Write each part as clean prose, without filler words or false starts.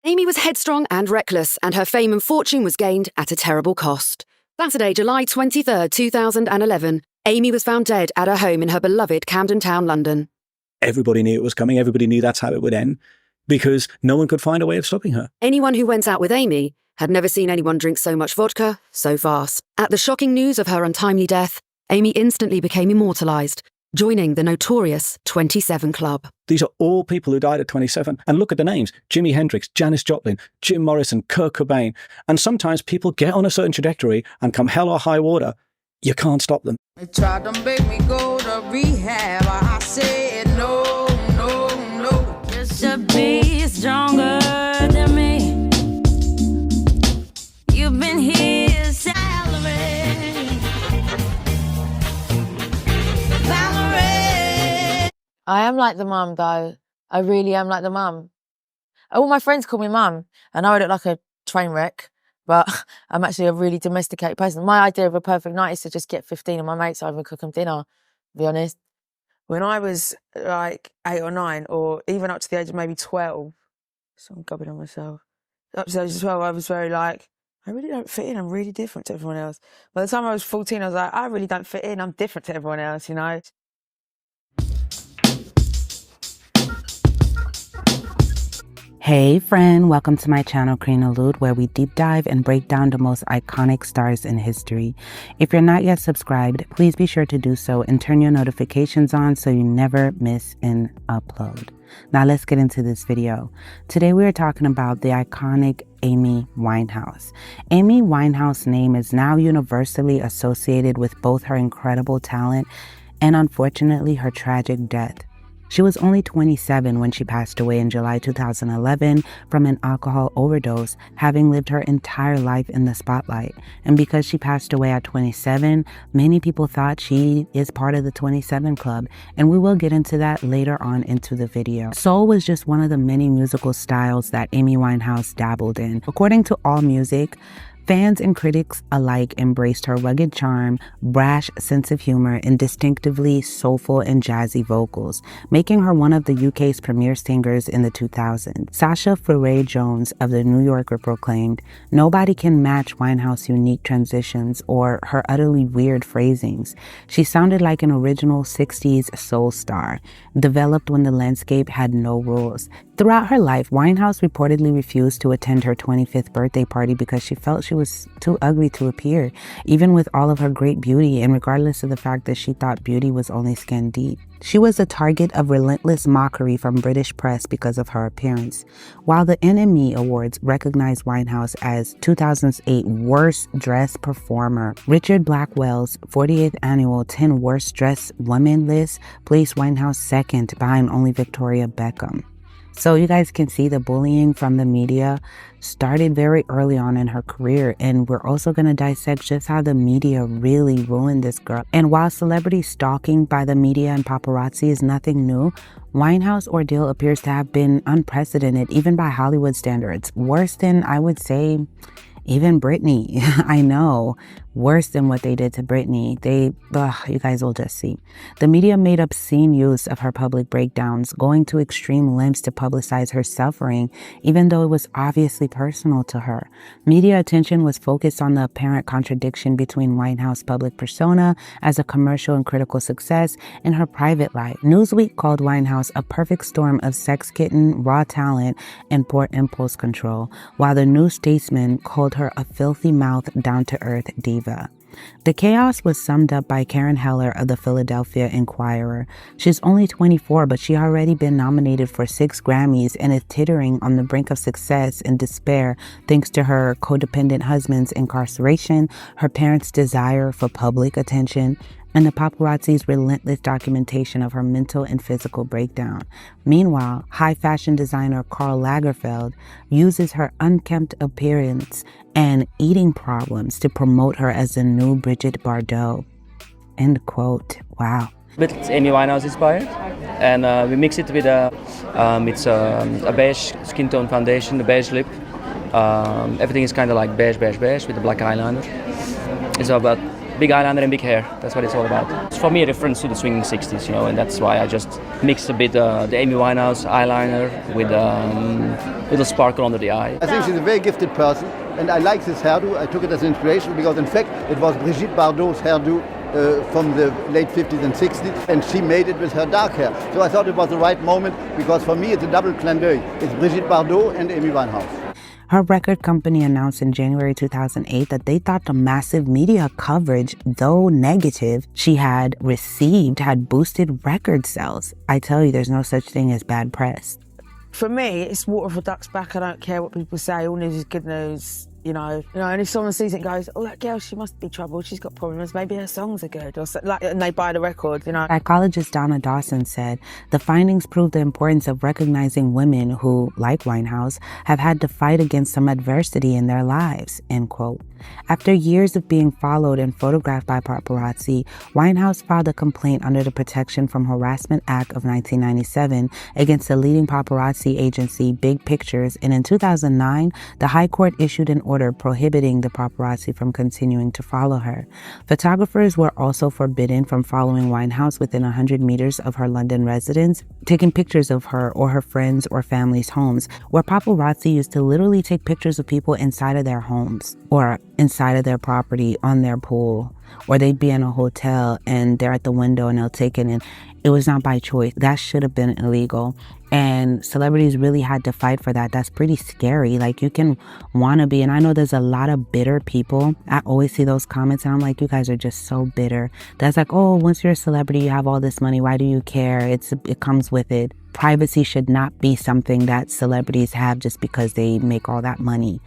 Amy was headstrong and reckless, and her fame and fortune was gained at a terrible cost. Saturday, July 23rd, 2011, Amy was found dead at her home in her beloved Camden Town, London. Everybody knew it was coming. Everybody knew that's how it would end because no one could find a way of stopping her. Anyone who went out with Amy had never seen anyone drink so much vodka so fast. At the shocking news of her untimely death, Amy instantly became immortalised, joining the notorious 27 Club. These are all people who died at 27. And look at the names: Jimi Hendrix, Janis Joplin, Jim Morrison, Kurt Cobain. And sometimes people get on a certain trajectory and come hell or high water, you can't stop them. They tried to make me go to rehab. I said no, no, no. Just to be stronger than me. You've been here, salary. Valerie. I am like the mum, though. I really am like the mum. All my friends call me mum, and I look like a train wreck, but I'm actually a really domesticated person. My idea of a perfect night is to just get 15 of my mates over and cook them dinner, to be honest. When I was like 8 or 9, or even up to the age of maybe 12, so I'm gobbing on myself. Up to the age of 12, I was very like, I really don't fit in. I'm really different to everyone else. By the time I was 14, I was like, I really don't fit in. I'm different to everyone else, you know? Hey friend, welcome to my channel KlLLNG, where we deep dive and break down the most iconic stars in history. If you're not yet subscribed, please be sure to do so and turn your notifications on so you never miss an upload. Now let's get into this video. Today we are talking about the iconic Amy Winehouse. Amy Winehouse's name is now universally associated with both her incredible talent and, unfortunately, her tragic death. She was only 27 when she passed away in July 2011 from an alcohol overdose, having lived her entire life in the spotlight. And because she passed away at 27, many people thought she is part of the 27 Club, and we will get into that later on into the video. Soul was just one of the many musical styles that Amy Winehouse dabbled in. According to AllMusic, fans and critics alike embraced her rugged charm, brash sense of humor, and distinctively soulful and jazzy vocals, making her one of the UK's premier singers in the 2000s. Sasha Furey-Jones of The New Yorker proclaimed, "Nobody can match Winehouse's unique transitions or her utterly weird phrasings. She sounded like an original 60s soul star, developed when the landscape had no rules." Throughout her life, Winehouse reportedly refused to attend her 25th birthday party because she felt she was too ugly to appear, even with all of her great beauty, and regardless of the fact that she thought beauty was only skin deep. She was the target of relentless mockery from British press because of her appearance. While the NME Awards recognized Winehouse as 2008 Worst Dressed Performer, Richard Blackwell's 48th annual 10 Worst Dressed Women list placed Winehouse second behind only Victoria Beckham. So you guys can see the bullying from the media started very early on in her career, and we're also going to dissect just how the media really ruined this girl. And while celebrity stalking by the media and paparazzi is nothing new, Winehouse ordeal appears to have been unprecedented, even by Hollywood standards. Worse than, I would say, even Britney. I know, worse than what they did to Britney. You guys will just see. The media made obscene use of her public breakdowns, going to extreme lengths to publicize her suffering, even though it was obviously personal to her. Media attention was focused on the apparent contradiction between Winehouse's public persona as a commercial and critical success and her private life. Newsweek called Winehouse a perfect storm of sex kitten, raw talent, and poor impulse control, while the New Statesman called her a filthy-mouthed, down-to-earth diva. The chaos was summed up by Karen Heller of the Philadelphia Inquirer. She's only 24, but she already been nominated for 6 Grammys and is teetering on the brink of success and despair thanks to her codependent husband's incarceration, her parents' desire for public attention, and the paparazzi's relentless documentation of her mental and physical breakdown. Meanwhile, high fashion designer Karl Lagerfeld uses her unkempt appearance and eating problems to promote her as the new Brigitte Bardot. End quote. Wow. But it's Amy Winehouse inspired, and we mix it with a beige skin tone foundation, a beige lip. Everything is kind of like beige with a black eyeliner. It's about big eyeliner and big hair. That's what it's all about. It's for me a reference to the swinging 60s, you know, and that's why I just mixed a bit the Amy Winehouse eyeliner with little sparkle under the eye. I think she's a very gifted person, and I like this hairdo. I took it as inspiration because, in fact, it was Brigitte Bardot's hairdo from the late 50s and 60s, and she made it with her dark hair. So I thought it was the right moment because for me it's a double clin d'oeil. It's Brigitte Bardot and Amy Winehouse. Her record company announced in January 2008 that they thought the massive media coverage, though negative, she had received had boosted record sales. I tell you, there's no such thing as bad press. For me, it's water for duck's back. I don't care what people say. All news is good news. You know, and if someone sees it and goes, oh, that girl, she must be troubled, she's got problems, maybe her songs are good, or so, like, and they buy the record, you know. Psychologist Donna Dawson said, the findings prove the importance of recognizing women who, like Winehouse, have had to fight against some adversity in their lives, end quote. After years of being followed and photographed by paparazzi, Winehouse filed a complaint under the Protection from Harassment Act of 1997 against the leading paparazzi agency, Big Pictures, and in 2009, the High Court issued an order prohibiting the paparazzi from continuing to follow her. Photographers were also forbidden from following Winehouse within 100 meters of her London residence, taking pictures of her or her friends' or family's homes, where paparazzi used to literally take pictures of people inside of their homes or inside of their property, on their pool, or they'd be in a hotel and they're at the window and they'll take it in. It was not by choice. That should have been illegal. And celebrities really had to fight for that. That's pretty scary. Like, you can want to be, and I know there's a lot of bitter people. I always see those comments and I'm like, you guys are just so bitter. That's like, oh, once you're a celebrity, you have all this money. Why do you care? It comes with it. Privacy should not be something that celebrities have just because they make all that money.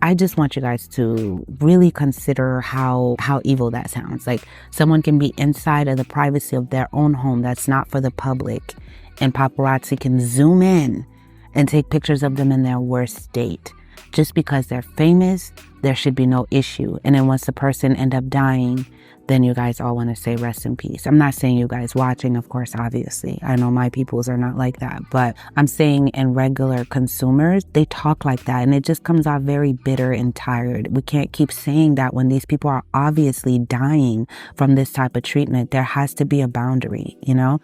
I just want you guys to really consider how evil that sounds. Like, someone can be inside of the privacy of their own home that's not for the public, and paparazzi can zoom in and take pictures of them in their worst state. Just because they're famous, there should be no issue. And then once the person end up dying, then you guys all want to say rest in peace. I'm not saying you guys watching, of course, obviously. I know my peoples are not like that. But I'm saying in regular consumers, they talk like that. And it just comes off very bitter and tired. We can't keep saying that when these people are obviously dying from this type of treatment. There has to be a boundary, you know?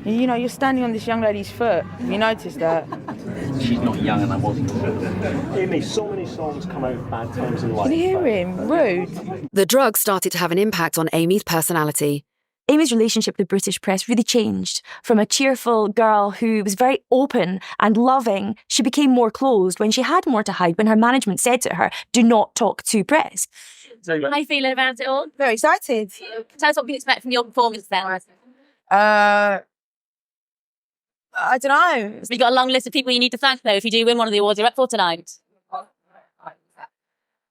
You know, you're standing on this young lady's foot. You noticed that? She's not young and I wasn't. Hear me, so many songs come out of bad times in life. Can you hear him? Rude. The drugs started to have an impact on Amy's personality. Amy's relationship with the British press really changed. From a cheerful girl who was very open and loving, she became more closed when she had more to hide, when her management said to her, do not talk to press. How are you feeling about it all? Very excited. Tell us what we can expect from your performance then. I don't know. We've got a long list of people you need to thank, though, if you do win one of the awards you're up for tonight. I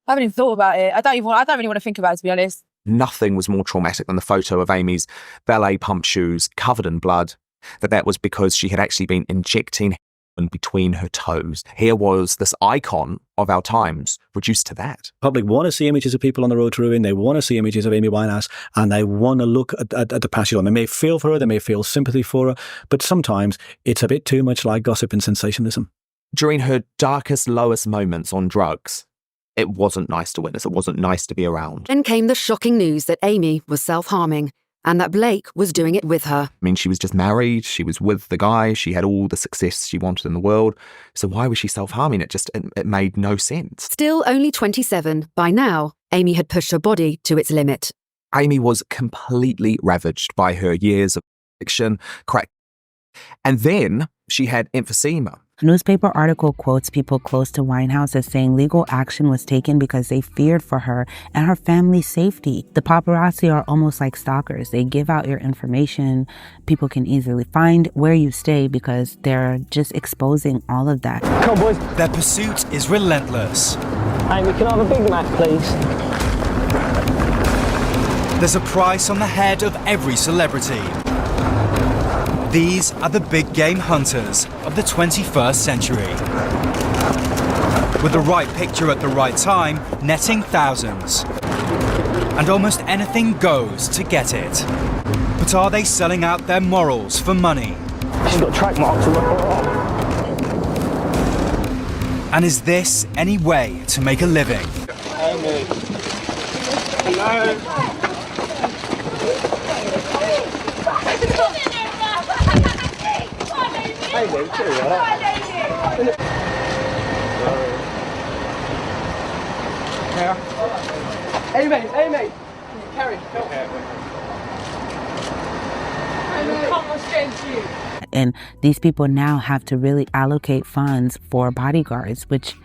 haven't even thought about it. I don't really want to think about it, to be honest. Nothing was more traumatic than the photo of Amy's ballet pump shoes covered in blood. That was because she had actually been injecting heroin between her toes. Here was this icon of our times reduced to that. Public want to see images of people on the road to ruin. They want to see images of Amy Winehouse, and they want to look at the past she's on. They may feel for her, they may feel sympathy for her, but sometimes it's a bit too much like gossip and sensationalism. During her darkest, lowest moments on drugs, it wasn't nice to witness. It wasn't nice to be around. Then came the shocking news that Amy was self-harming and that Blake was doing it with her. I mean, she was just married. She was with the guy. She had all the success she wanted in the world. So why was she self-harming? It made no sense. Still only 27, by now, Amy had pushed her body to its limit. Amy was completely ravaged by her years of addiction, crack. And then she had emphysema. A newspaper article quotes people close to Winehouse as saying legal action was taken because they feared for her and her family's safety. The paparazzi are almost like stalkers. They give out your information. People can easily find where you stay because they're just exposing all of that. Come on, boys. Their pursuit is relentless. Amy, can I have a Big Mac, please? There's a price on the head of every celebrity. These are the big game hunters of the 21st century. With the right picture at the right time, netting thousands. And almost anything goes to get it. But are they selling out their morals for money? She's got track marks on her. And is this any way to make a living? Amy. Amy, Amy, Carrie, come here. Come straight to you. And these people now have to really allocate funds for bodyguards, which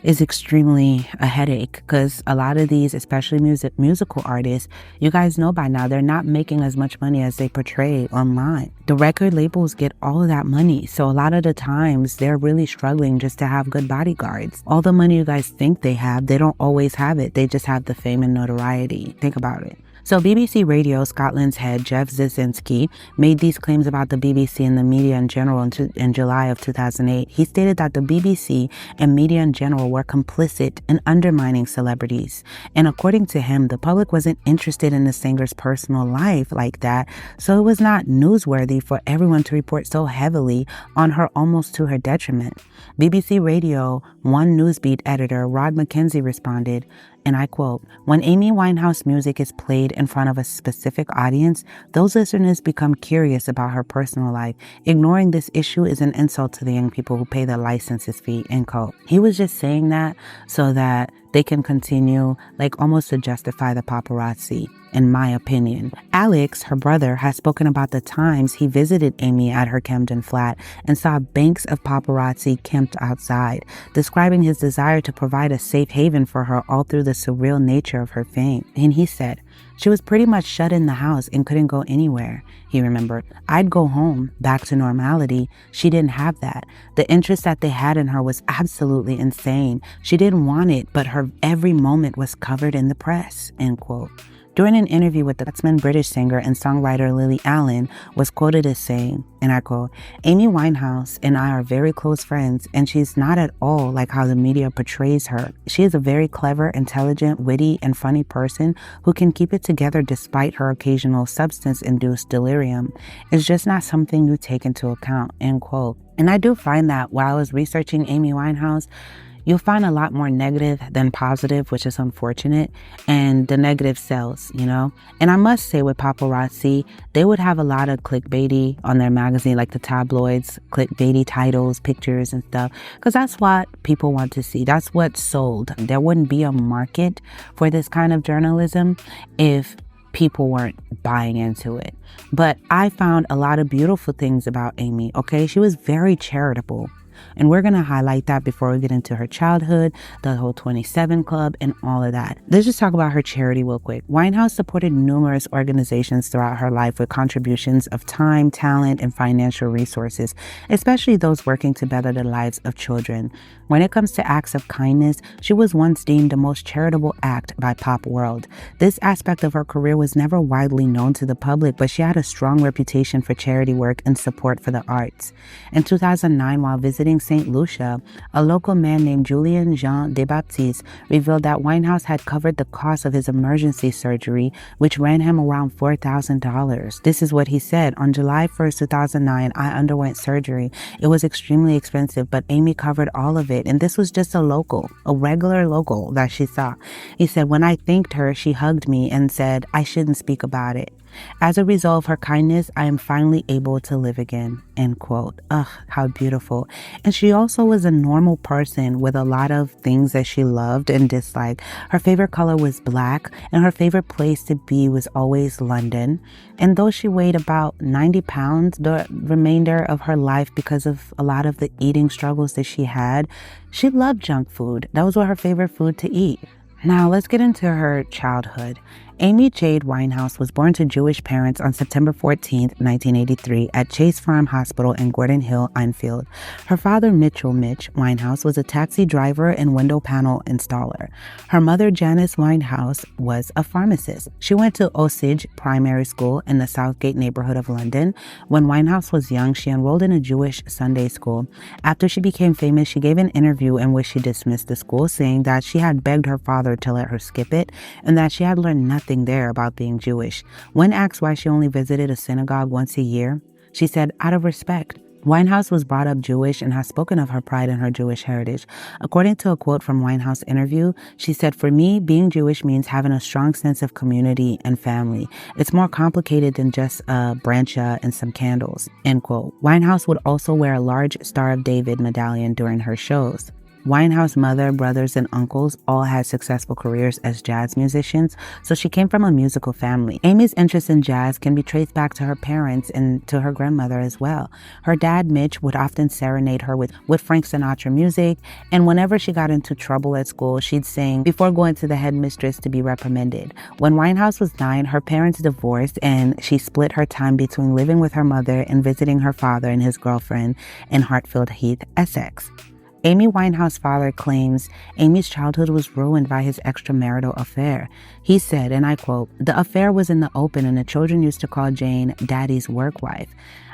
is extremely a headache because a lot of these, especially musical artists, you guys know by now, they're not making as much money as they portray online. The record labels get all of that money. So a lot of the times they're really struggling just to have good bodyguards. All the money you guys think they have, they don't always have it. They just have the fame and notoriety. Think about it. So BBC Radio, Scotland's head, Jeff Zizinski, made these claims about the BBC and the media in general in July of 2008. He stated that the BBC and media in general were complicit in undermining celebrities. And according to him, the public wasn't interested in the singer's personal life like that, so it was not newsworthy for everyone to report so heavily on her almost to her detriment. BBC Radio One Newsbeat editor Rod McKenzie responded, and I quote, "When Amy Winehouse music is played in front of a specific audience, those listeners become curious about her personal life. Ignoring this issue is an insult to the young people who pay the licenses fee," end quote. He was just saying that so that they can continue, like almost to justify the paparazzi, in my opinion. Alex, her brother, has spoken about the times he visited Amy at her Camden flat and saw banks of paparazzi camped outside, describing his desire to provide a safe haven for her all through the surreal nature of her fame. And he said, "She was pretty much shut in the house and couldn't go anywhere," he remembered. "I'd go home, back to normality. She didn't have that. The interest that they had in her was absolutely insane. She didn't want it, but her every moment was covered in the press," end quote. During an interview with the Scotsman British singer and songwriter KlLLNG was quoted as saying, and I quote, "Amy Winehouse and I are very close friends, and she's not at all like how the media portrays her. She is a very clever, intelligent, witty, and funny person who can keep it together despite her occasional substance-induced delirium. It's just not something you take into account," end quote. And I do find that while I was researching Amy Winehouse, you'll find a lot more negative than positive, which is unfortunate, and the negative sells, you know? And I must say with paparazzi, they would have a lot of clickbaity on their magazine, like the tabloids, clickbaity titles, pictures and stuff, because that's what people want to see. That's what's sold. There wouldn't be a market for this kind of journalism if people weren't buying into it. But I found a lot of beautiful things about Amy, okay? She was very charitable. And we're going to highlight that before we get into her childhood, the whole 27 Club, and all of that. Let's just talk about her charity real quick. Winehouse supported numerous organizations throughout her life with contributions of time, talent, and financial resources, especially those working to better the lives of children. When it comes to acts of kindness, she was once deemed the most charitable act by Pop World. This aspect of her career was never widely known to the public, but she had a strong reputation for charity work and support for the arts. In 2009, while visiting St. Lucia, a local man named Julien Jean de Baptiste revealed that Winehouse had covered the cost of his emergency surgery, which ran him around $4,000. This is what he said: "On July 1st, 2009, I underwent surgery. It was extremely expensive, but Amy covered all of it. And this was just a regular local that she saw." He said, "When I thanked her, she hugged me and said I shouldn't speak about it. As a result of her kindness, I am finally able to live again," end quote. Ugh, how beautiful. And she also was a normal person with a lot of things that she loved and disliked. Her favorite color was black, and her favorite place to be was always London. And though she weighed about 90 pounds the remainder of her life because of a lot of the eating struggles that she had, she loved junk food. That was what her favorite food to eat. Now let's get into her childhood. Amy Jade Winehouse was born to Jewish parents on September 14, 1983 at Chase Farm Hospital in Gordon Hill, Enfield. Her father, Mitch Winehouse, was a taxi driver and window panel installer. Her mother, Janice Winehouse, was a pharmacist. She went to Osage Primary School in the Southgate neighborhood of London. When Winehouse was young, she enrolled in a Jewish Sunday school. After she became famous, she gave an interview in which she dismissed the school, saying that she had begged her father to let her skip it and that she had learned nothing there about being Jewish. When asked why she only visited a synagogue once a year, she said, "Out of respect. Winehouse was brought up Jewish and has spoken of her pride in her Jewish heritage. According to a quote from Winehouse interview, she said, "For me, being Jewish means having a strong sense of community and family. It's more complicated than just a brancha and some candles," end quote. Winehouse would also wear a large Star of David medallion during her shows. Winehouse's mother, brothers, and uncles all had successful careers as jazz musicians, so she came from a musical family. Amy's interest in jazz can be traced back to her parents and to her grandmother as well. Her dad, Mitch, would often serenade her with Frank Sinatra music, and whenever she got into trouble at school, she'd sing before going to the headmistress to be reprimanded. When Winehouse was 9, her parents divorced, and she split her time between living with her mother and visiting her father and his girlfriend in Hartfield Heath, Essex. Amy Winehouse's father claims Amy's childhood was ruined by his extramarital affair. He said, and I quote, "The affair was in the open and the children used to call Jane Daddy's work wife.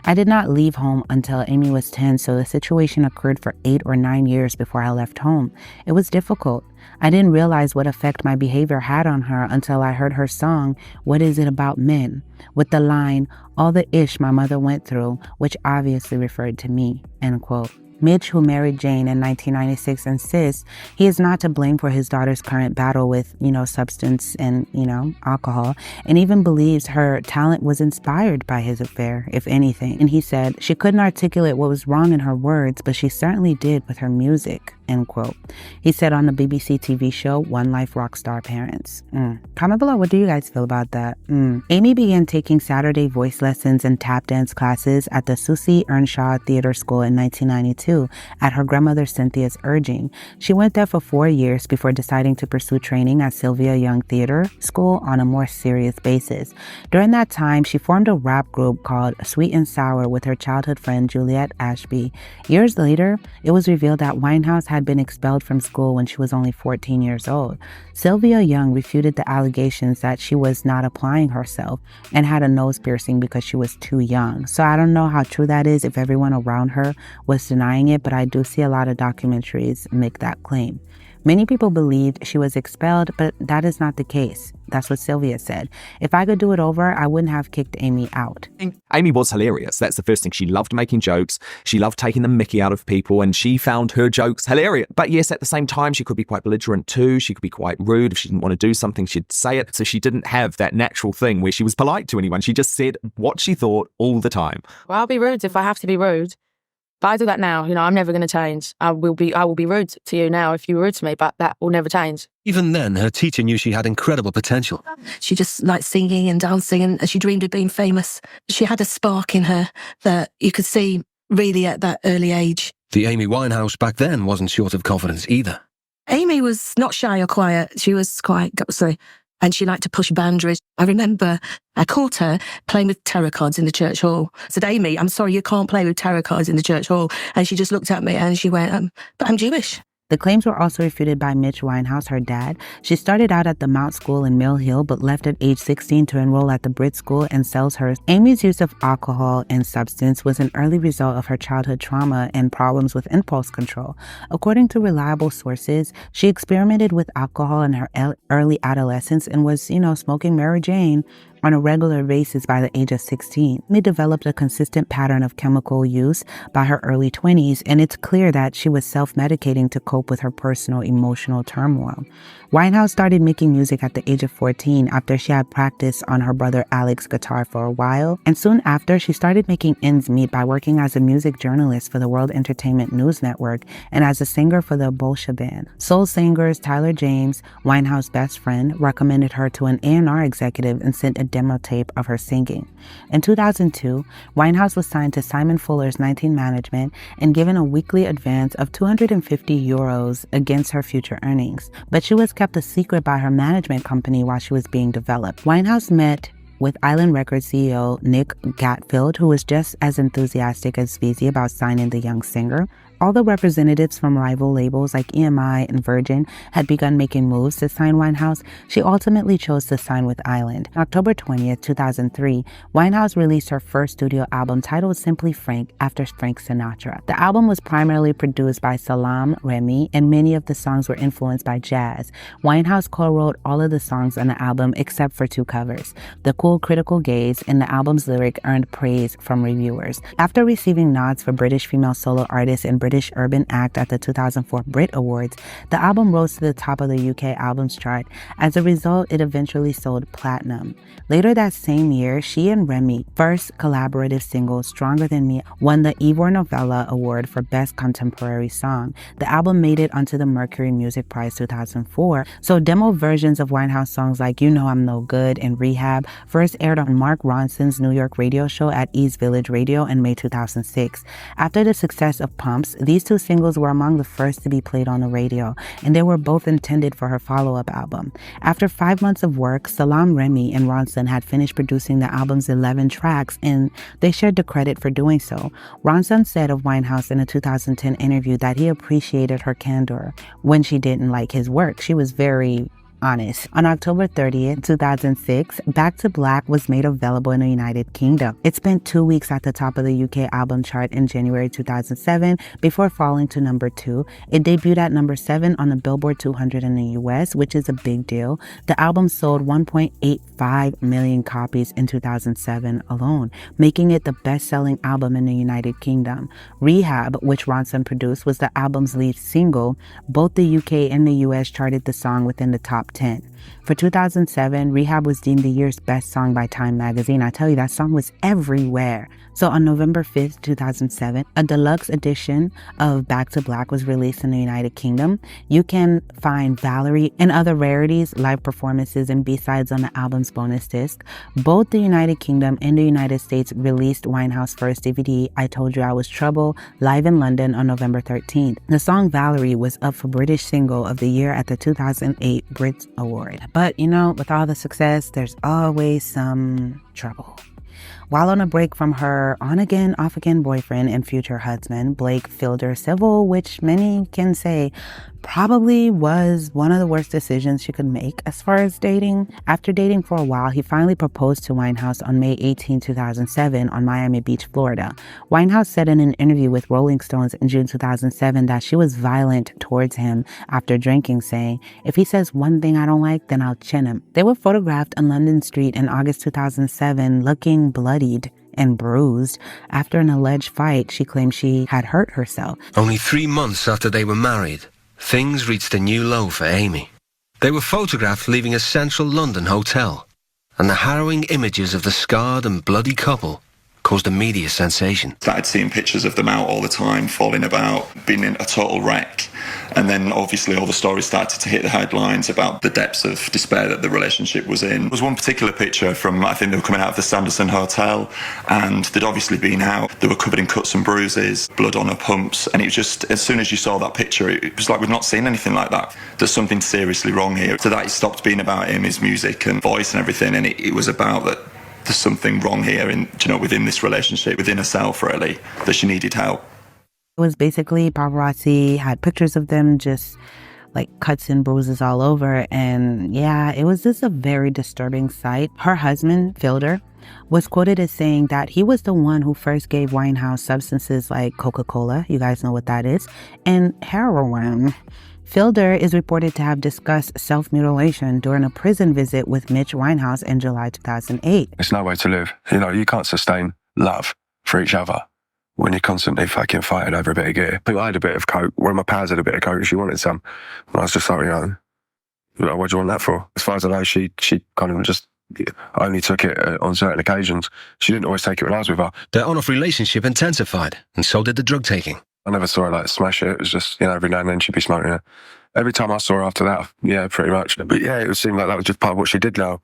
I did not leave home until Amy was 10, so the situation occurred for 8 or 9 years before I left home. It was difficult. I didn't realize what effect my behavior had on her until I heard her song, What Is It About Men?, with the line, all the ish my mother went through, which obviously referred to me," end quote. Mitch, who married Jane in 1996, insists he is not to blame for his daughter's current battle with, substance and, alcohol, and even believes her talent was inspired by his affair, if anything. And he said, "She couldn't articulate what was wrong in her words, but she certainly did with her music," end quote. He said on the BBC TV show, One Life Rockstar Parents. Comment below, what do you guys feel about that? Amy began taking Saturday voice lessons and tap dance classes at the Susie Earnshaw Theatre School in 1992 at her grandmother Cynthia's urging. She went there for 4 years before deciding to pursue training at Sylvia Young Theatre School on a more serious basis. During that time, she formed a rap group called Sweet and Sour with her childhood friend Juliet Ashby. Years later, it was revealed that Winehouse had been expelled from school when she was only 14 years old. Sylvia Young refuted the allegations that she was not applying herself and had a nose piercing because she was too young. So I don't know how true that is, if everyone around her was denying it, but I do see a lot of documentaries make that claim. Many people believed she was expelled, but that is not the case. That's what Sylvia said. "If I could do it over, I wouldn't have kicked Amy out." Amy was hilarious. That's the first thing. She loved making jokes. She loved taking the mickey out of people, and she found her jokes hilarious. But yes, at the same time, she could be quite belligerent too. She could be quite rude. If she didn't want to do something, she'd say it. So she didn't have that natural thing where she was polite to anyone. She just said what she thought all the time. Well, I'll be rude if I have to be rude. But I do that now. I'm never going to change. I will be rude to you now if you were rude to me, but that will never change. Even then, her teacher knew she had incredible potential. She just liked singing and dancing, and she dreamed of being famous. She had a spark in her that you could see really at that early age. The Amy Winehouse back then wasn't short of confidence either. Amy was not shy or quiet. She was quite gutsy, and she liked to push boundaries. I remember I caught her playing with tarot cards in the church hall. I said, "Amy, I'm sorry, you can't play with tarot cards in the church hall." And she just looked at me and she went, "But I'm Jewish." The claims were also refuted by Mitch Winehouse, her dad. She started out at the Mount School in Mill Hill, but left at age 16 to enroll at the Brit School in Selshurst. Amy's use of alcohol and substance was an early result of her childhood trauma and problems with impulse control. According to reliable sources, she experimented with alcohol in her early adolescence and was, smoking Mary Jane on a regular basis by the age of 16. Amy developed a consistent pattern of chemical use by her early 20s, and it's clear that she was self-medicating to cope with her personal emotional turmoil. Winehouse started making music at the age of 14 after she had practiced on her brother Alex's guitar for a while, and soon after she started making ends meet by working as a music journalist for the World Entertainment News Network and as a singer for the Bolsha Band. Soul singers Tyler James, Winehouse's best friend, recommended her to an A&R executive and sent a demo tape of her singing. In 2002, Winehouse was signed to Simon Fuller's 19 Management and given a weekly advance of €250 against her future earnings, but she was kept a secret by her management company while she was being developed. Winehouse met with Island Records CEO Nick Gatfield, who was just as enthusiastic as Sweezy about signing the young singer. Although representatives from rival labels like EMI and Virgin had begun making moves to sign Winehouse, she ultimately chose to sign with Island. On October 20th, 2003, Winehouse released her first studio album titled simply Frank, after Frank Sinatra. The album was primarily produced by Salaam Remi, and many of the songs were influenced by jazz. Winehouse co-wrote all of the songs on the album except for 2 covers. The cool critical gaze in the album's lyric earned praise from reviewers. After receiving nods for British Female Solo Artist and British Urban Act at the 2004 Brit Awards, the album rose to the top of the UK albums chart. As a result, it eventually sold platinum. Later that same year, she and Remy, first collaborative single Stronger Than Me, won the Ivor Novella Award for Best Contemporary Song. The album made it onto the Mercury Music Prize 2004, so demo versions of Winehouse songs like You Know I'm No Good and Rehab first aired on Mark Ronson's New York radio show at East Village Radio in May 2006. After the success of Pumps, these 2 singles were among the first to be played on the radio, and they were both intended for her follow-up album. After 5 months of work, Salaam Remi and Ronson had finished producing the album's 11 tracks, and they shared the credit for doing so. Ronson said of Winehouse in a 2010 interview that he appreciated her candor when she didn't like his work. She was very honest. On October 30th, 2006, Back to Black was made available in the United Kingdom. It spent 2 weeks at the top of the UK album chart in January 2007 before falling to number 2. It debuted at number 7 on the Billboard 200 in the US, which is a big deal. The album sold 1.85 million copies in 2007 alone, making it the best-selling album in the United Kingdom. Rehab, which Ronson produced, was the album's lead single. Both the UK and the US charted the song within the top 10. For 2007, Rehab was deemed the year's best song by Time magazine. I tell you, that song was everywhere. So on November 5th, 2007, a deluxe edition of Back to Black was released in the United Kingdom. You can find Valerie and other rarities, live performances, and B-sides on the album's bonus disc. Both the United Kingdom and the United States released Winehouse's first DVD, I Told You I Was Trouble, live in London on November 13th. The song Valerie was up for British Single of the Year at the 2008 Brit Award. But, you know, with all the success, there's always some trouble. While on a break from her on-again, off-again boyfriend and future husband, Blake Fielder Civil, which many can say probably was one of the worst decisions she could make as far as dating. After dating for a while, he finally proposed to Winehouse on May 18, 2007 on Miami Beach, Florida. Winehouse said in an interview with Rolling Stones in June 2007 that she was violent towards him after drinking, saying, "If he says one thing I don't like, then I'll chin him." They were photographed on London Street in August 2007 looking bloodied and bruised. After an alleged fight, she claimed she had hurt herself. Only 3 months after they were married, things reached a new low for Amy. They were photographed leaving a central London hotel, and the harrowing images of the scarred and bloody couple caused a media sensation. Started seeing pictures of them out all the time, falling about, being in a total wreck. And then obviously all the stories started to hit the headlines about the depths of despair that the relationship was in. There was one particular picture from, I think they were coming out of the Sanderson Hotel, and they'd obviously been out. They were covered in cuts and bruises, blood on her pumps, and it was just, as soon as you saw that picture, it was like, we've not seen anything like that. There's something seriously wrong here. So that it stopped being about him, his music and voice and everything, and it was about that there's something wrong here within this relationship, within herself really, that she needed help. It was basically paparazzi had pictures of them just like cuts and bruises all over. And yeah, it was just a very disturbing sight. Her husband, Fielder, was quoted as saying that he was the one who first gave Winehouse substances like Coca-Cola, you guys know what that is, and heroin. Fielder is reported to have discussed self-mutilation during a prison visit with Mitch Winehouse in July 2008. It's no way to live. You know, you can't sustain love for each other when you're constantly fucking fighting over a bit of gear. I think I had a bit of coke. One of my pals had a bit of coke and she wanted some. And I was just like, you know, what do you want that for? As far as I know, she kind of just only took it on certain occasions. She didn't always take it when I was with her. Their on-off relationship intensified, and so did the drug taking. I never saw her like smash it. It was just, you know, every now and then she'd be smoking it. Every time I saw her after that, yeah, pretty much. But yeah, it seemed like that was just part of what she did now.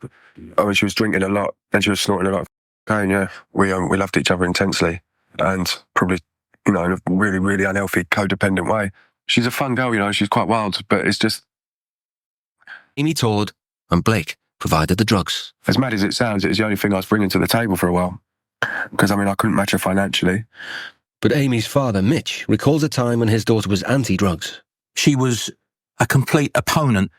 I mean, she was drinking a lot and she was snorting a lot of cocaine, yeah. We loved each other intensely and probably, you know, in a really, really unhealthy, codependent way. She's a fun girl, you know, she's quite wild, but it's just... Amy toured and Blake provided the drugs. As mad as it sounds, it was the only thing I was bringing to the table for a while. Because, I mean, I couldn't match her financially. But Amy's father, Mitch, recalls a time when his daughter was anti-drugs. She was a complete opponent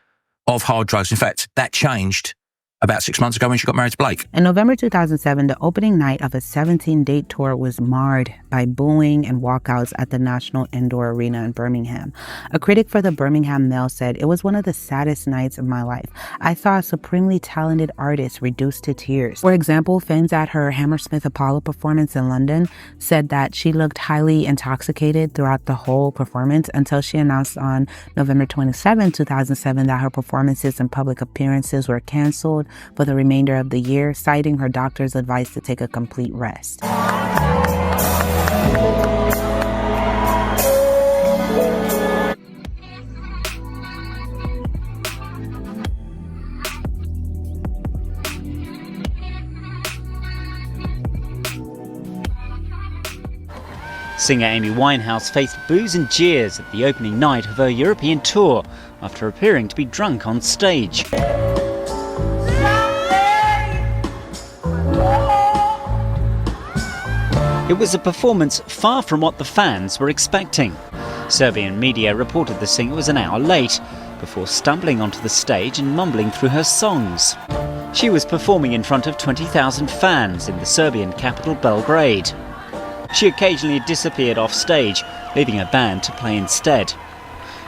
of hard drugs. In fact, that changed about 6 months ago when she got married to Blake. In November 2007, the opening night of a 17-date tour was marred by booing and walkouts at the National Indoor Arena in Birmingham. A critic for the Birmingham Mail said, "It was one of the saddest nights of my life. I saw a supremely talented artist reduced to tears." For example, fans at her Hammersmith Apollo performance in London said that she looked highly intoxicated throughout the whole performance until she announced on November 27, 2007 that her performances and public appearances were canceled for the remainder of the year, citing her doctor's advice to take a complete rest. Singer Amy Winehouse faced boos and jeers at the opening night of her European tour after appearing to be drunk on stage. It was a performance far from what the fans were expecting. Serbian media reported the singer was an hour late, before stumbling onto the stage and mumbling through her songs. She was performing in front of 20,000 fans in the Serbian capital Belgrade. She occasionally disappeared off stage, leaving her band to play instead.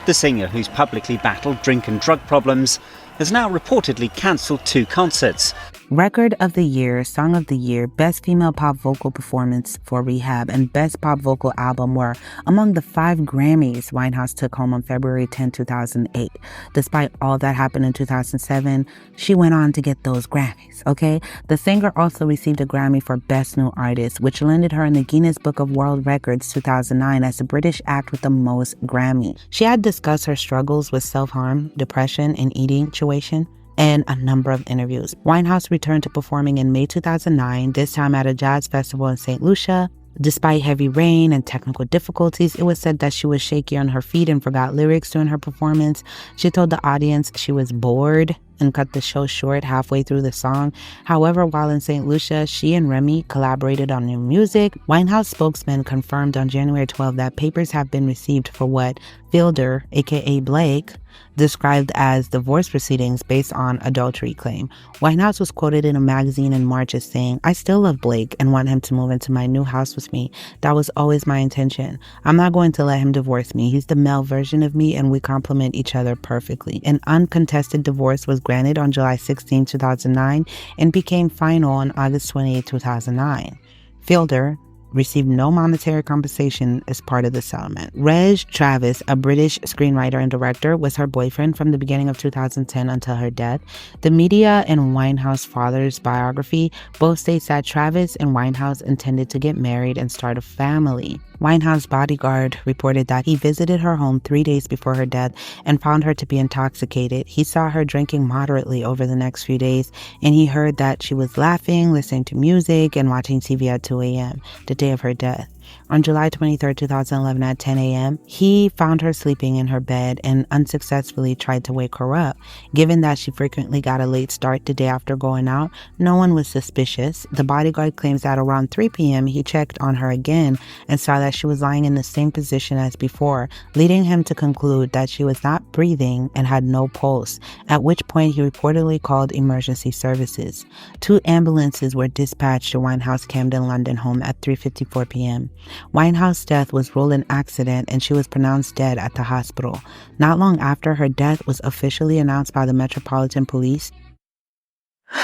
The singer, who's publicly battled drink and drug problems, has now reportedly cancelled 2 concerts. Record of the Year, Song of the Year, Best Female Pop Vocal Performance for Rehab, and Best Pop Vocal Album were among the 5 Grammys Winehouse took home on February 10, 2008. Despite all that happened in 2007, she went on to get those Grammys, okay? The singer also received a Grammy for Best New Artist, which landed her in the Guinness Book of World Records 2009 as the British act with the most Grammy. She had discussed her struggles with self-harm, depression, and eating situation in a number of interviews. Winehouse returned to performing in May 2009, this time at a jazz festival in St. Lucia. Despite heavy rain and technical difficulties, it was said that she was shaky on her feet and forgot lyrics during her performance. She told the audience she was bored and cut the show short halfway through the song. However, while in St. Lucia, she and Remy collaborated on new music. Winehouse spokesman confirmed on January 12 that papers have been received for what Fielder, aka Blake, described as divorce proceedings based on adultery claim. Winehouse was quoted in a magazine in March as saying, "I still love Blake and want him to move into my new house with me. That was always my intention. I'm not going to let him divorce me. He's the male version of me and we complement each other perfectly." An uncontested divorce was granted on July 16, 2009 and became final on August 28, 2009. Fielder received no monetary compensation as part of the settlement. Reg Travis, a British screenwriter and director, was her boyfriend from the beginning of 2010 until her death. The media and Winehouse father's biography both states that Travis and Winehouse intended to get married and start a family. Winehouse bodyguard reported that he visited her home 3 days before her death and found her to be intoxicated. He saw her drinking moderately over the next few days, and he heard that she was laughing, listening to music, and watching TV at 2 a.m., the day of her death. On July 23, 2011 at 10 a.m., he found her sleeping in her bed and unsuccessfully tried to wake her up. Given that she frequently got a late start the day after going out, no one was suspicious. The bodyguard claims that around 3 p.m. he checked on her again and saw that she was lying in the same position as before, leading him to conclude that she was not breathing and had no pulse, at which point he reportedly called emergency services. 2 ambulances were dispatched to Winehouse Camden London home at 3:54 p.m. Winehouse's death was ruled an accident and she was pronounced dead at the hospital. Not long after, her death was officially announced by the Metropolitan Police.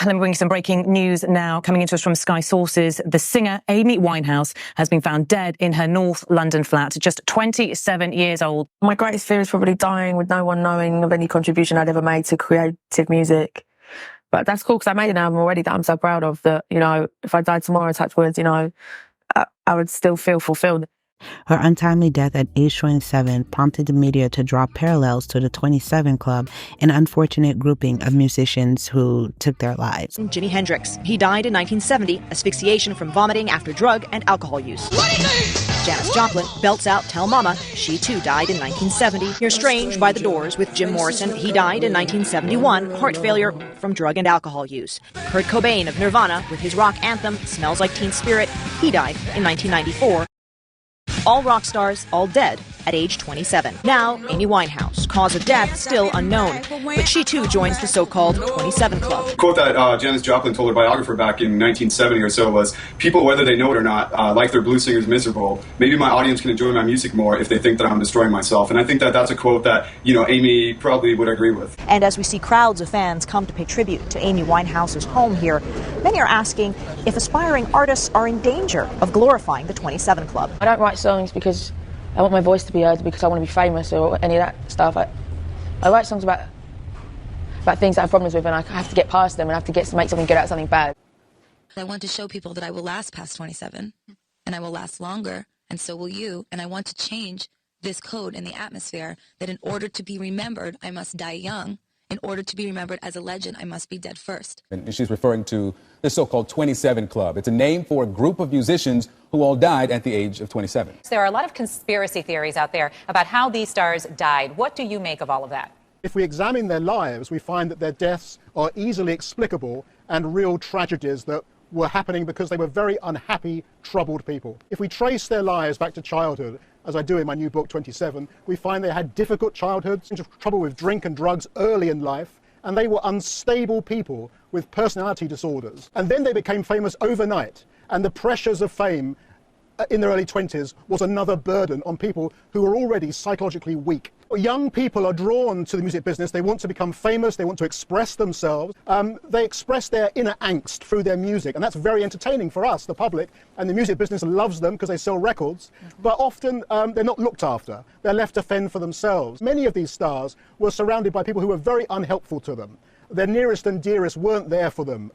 Let me bring you some breaking news now. Coming into us from Sky Sources, the singer Amy Winehouse has been found dead in her North London flat, just 27 years old. My greatest fear is probably dying with no one knowing of any contribution I'd ever made to creative music. But that's cool because I made an album already that I'm so proud of that, you know, if I died tomorrow, touch wood, you know, I would still feel fulfilled. Her untimely death at age 27 prompted the media to draw parallels to the 27 Club, an unfortunate grouping of musicians who took their lives. Jimi Hendrix. He died in 1970, asphyxiation from vomiting after drug and alcohol use. Janis Joplin belts out Tell Mama. She too died in 1970. Hear Strange by The Doors with Jim Morrison. He died in 1971, heart failure from drug and alcohol use. Kurt Cobain of Nirvana with his rock anthem Smells Like Teen Spirit. He died in 1994. All rock stars, all dead at age 27. Now, Amy Winehouse, cause of death still unknown, but she too joins the so-called 27 Club. The quote that Janis Joplin told her biographer back in 1970 or so was, "People, whether they know it or not, like their blues singers miserable. Maybe my audience can enjoy my music more if they think that I'm destroying myself." And I think that that's a quote that, Amy probably would agree with. And as we see crowds of fans come to pay tribute to Amy Winehouse's home here, many are asking if aspiring artists are in danger of glorifying the 27 Club. I don't write songs because I want my voice to be heard, because I want to be famous or any of that stuff. I write songs about things that I have problems with, and I have to get past them and I have to make something good out of something bad. I want to show people that I will last past 27, and I will last longer, and so will you. And I want to change this code in the atmosphere that in order to be remembered, I must die young. In order to be remembered as a legend, I must be dead first. And she's referring to the so-called 27 Club. It's a name for a group of musicians who all died at the age of 27. There are a lot of conspiracy theories out there about how these stars died. What do you make of all of that? If we examine their lives, we find that their deaths are easily explicable and real tragedies that were happening because they were very unhappy, troubled people. If we trace their lives back to childhood, as I do in my new book, 27, we find they had difficult childhoods, trouble with drink and drugs early in life, and they were unstable people with personality disorders. And then they became famous overnight, and the pressures of fame in their early 20s was another burden on people who were already psychologically weak. Young people are drawn to the music business. They want to become famous. They want to express themselves. They express their inner angst through their music, and that's very entertaining for us, the public, and the music business loves them because they sell records, but often they're not looked after. They're left to fend for themselves. Many of these stars were surrounded by people who were very unhelpful to them. Their nearest and dearest weren't there for them,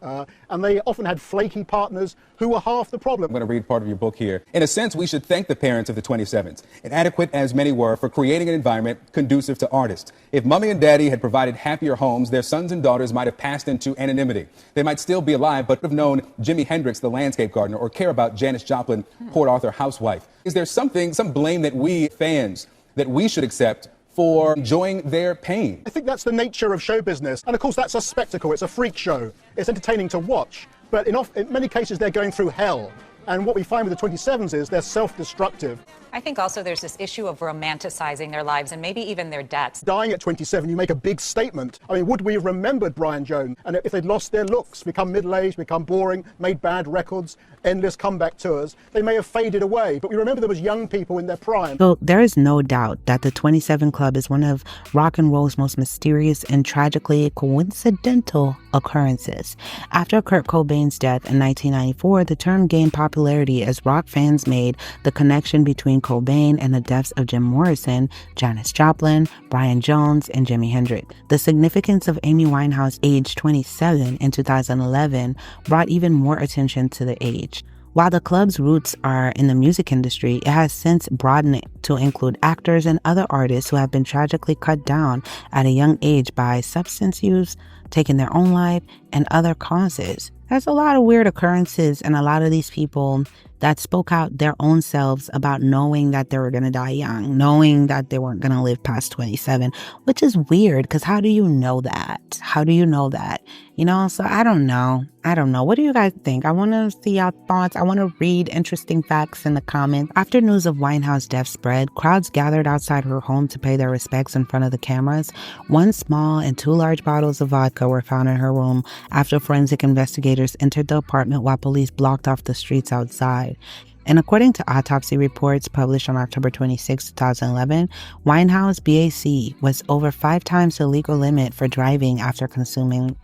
and they often had flaky partners who were half the problem. I'm going to read part of your book here. In a sense, we should thank the parents of the 27s, inadequate as many were, for creating an environment conducive to artists. If Mommy and Daddy had provided happier homes, their sons and daughters might have passed into anonymity. They might still be alive, but would have known Jimi Hendrix, the landscape gardener, or care about Janis Joplin, Port Arthur housewife. Is there some blame that we fans, that we should accept for enjoying their pain? I think that's the nature of show business. And of course, that's a spectacle. It's a freak show. It's entertaining to watch. But in many cases, they're going through hell. And what we find with the 27s is they're self-destructive. I think also there's this issue of romanticizing their lives and maybe even their deaths. Dying at 27, you make a big statement. I mean, would we have remembered Brian Jones? And if they'd lost their looks, become middle-aged, become boring, made bad records, endless comeback tours, they may have faded away. But we remember them as young people in their prime. So there is no doubt that the 27 Club is one of rock and roll's most mysterious and tragically coincidental occurrences. After Kurt Cobain's death in 1994, the term gained popularity as rock fans made the connection between Cobain and the deaths of Jim Morrison, Janis Joplin, Brian Jones, and Jimi Hendrix. The significance of Amy Winehouse, age 27 in 2011, brought even more attention to the age. While the club's roots are in the music industry, it has since broadened to include actors and other artists who have been tragically cut down at a young age by substance use, taking their own life, and other causes. There's a lot of weird occurrences, and a lot of these people that spoke out their own selves about knowing that they were going to die young, knowing that they weren't going to live past 27, which is weird, because how do you know that? How do you know that? So I don't know. What do you guys think? I want to see your thoughts. I want to read interesting facts in the comments. After news of Winehouse's death spread, crowds gathered outside her home to pay their respects in front of the cameras. 1 small and 2 large bottles of vodka were found in her room after forensic investigators entered the apartment while police blocked off the streets outside. And according to autopsy reports published on October 26, 2011, Winehouse BAC was over 5 times the legal limit for driving after consuming,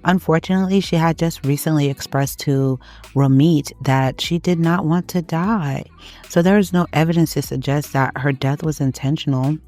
Unfortunately, she had just recently expressed to Ramit that she did not want to die. So there is no evidence to suggest that her death was intentional,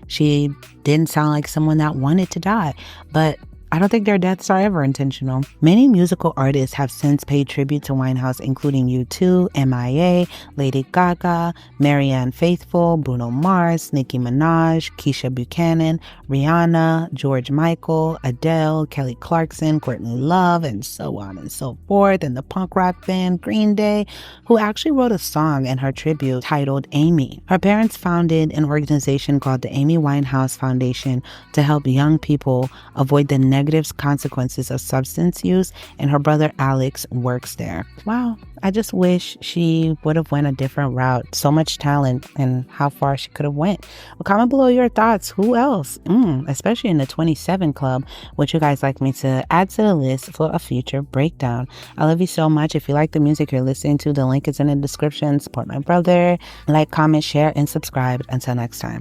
She didn't sound like someone that wanted to die. But I don't think their deaths are ever intentional. Many musical artists have since paid tribute to Winehouse, including U2, MIA, Lady Gaga, Marianne Faithfull, Bruno Mars, Nicki Minaj, Keisha Buchanan, Rihanna, George Michael, Adele, Kelly Clarkson, Courtney Love, and so on and so forth, and the punk rock band Green Day, who actually wrote a song in her tribute titled Amy. Her parents founded an organization called the Amy Winehouse Foundation to help young people avoid the negative consequences of substance use, and her brother Alex works there. Wow, I just wish she would have went a different route. So much talent and how far she could have went. Well, comment below your thoughts. Who else? Especially in the 27 Club, would you guys like me to add to the list for a future breakdown? I love you so much. If you like the music you're listening to, the link is in the description. Support my brother. Like, comment, share, and subscribe. Until next time.